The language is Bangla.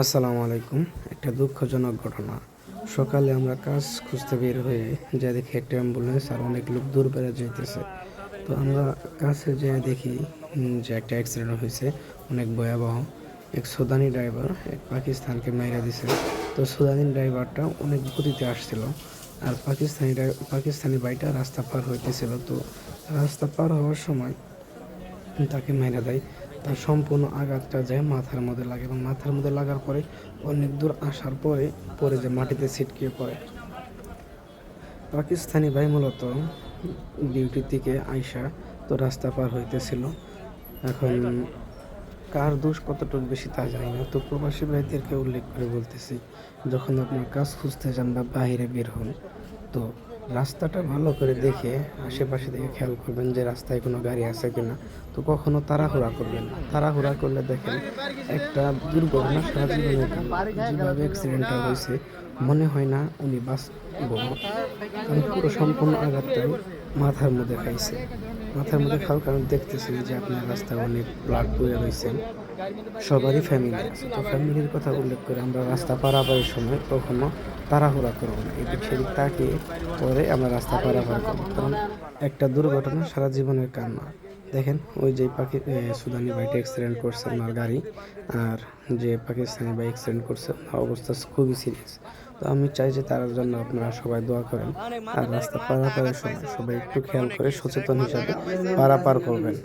আসসালামু আলাইকুম। একটা দুঃখজনক ঘটনা। সকালে আমরা কাজ খুঁজতে বের হয়ে যা দেখি একটা অ্যাম্বুলেন্স আর অনেক লোক দূর বেড়ে যাইতেছে। তো আমরা কাছে যেয়ে দেখি যে একটা অ্যাক্সিডেন্ট হয়েছে, অনেক ভয়াবহ। এক সুদানি ড্রাইভার এক পাকিস্তানকে মাইরা দিছে। তো সুদানি ড্রাইভারটা অনেক গতিতে আসছিল, আর পাকিস্তানি ভাইটা রাস্তা পার হইতেছিল। তো রাস্তা পার হওয়ার সময় তাকে মেরে দেয়। তার সম্পূর্ণ আঘাতটা যায় মাথার মধ্যে লাগে, এবং মাথার মধ্যে লাগার পরে অনেক দূর আসার পরে পরে যে মাটিতে ছিটকে পড়ে। পাকিস্তানি ভাই মূলত ডিউটির থেকে আইসা তো রাস্তা পার হইতেছিল। এখন কার দোষ কতটুকু বেশি তা জানি না। তো প্রবাসী ভাইদেরকে উল্লেখ করে বলতেছি, যখন আপনার কাজ খুঁজতে যান বা বাইরে বের হন, তো রাস্তাটা ভালো করে দেখে আশেপাশে থেকে খেয়াল করবেন যে রাস্তায় কোনো গাড়ি আছে কিনা। তো কখনো তাড়াহুড়া করবেন না। তাড়াহুড়া করলে দেখেন একটা দুর্ঘটনা সারা জীবনের কারণ। যেভাবে অ্যাক্সিডেন্টটা হয়েছে মনে হয় না উনি বাঁচব, কারণ পুরো সম্পূর্ণ আঘাতটাই মাথার মধ্যে খাইছে। মাথার মধ্যে খাওয়ার কারণ দেখতেছি যে আপনার রাস্তায় অনেক ব্লাড বয়ে রয়েছে। সবারই ফ্যামিলি আছে, তো ফ্যামিলির কথা উল্লেখ করে আমরা রাস্তা পারাপারের সময় কখনো তাড়াহুড়া করবো না। এদিক সেদিক তাকিয়ে পরে আমরা রাস্তা পারাপার করবো, কারণ একটা দুর্ঘটনা সারা জীবনের কান্না। দেখেন ওই যে সুদানি বাইকটা অ্যাক্সিডেন্ট করছে ওনার গাড়ি, আর যে পাকিস্তানি বাইক অ্যাক্সিডেন্ট করছে ওনার অবস্থা খুবই সিরিয়াস। তো আমি চাই যে তার জন্য আপনারা সবাই দোয়া করেন, আর রাস্তা পারাপারের সময় সবাই একটু খেয়াল করে সচেতন হিসাবে পারাপার করবেন।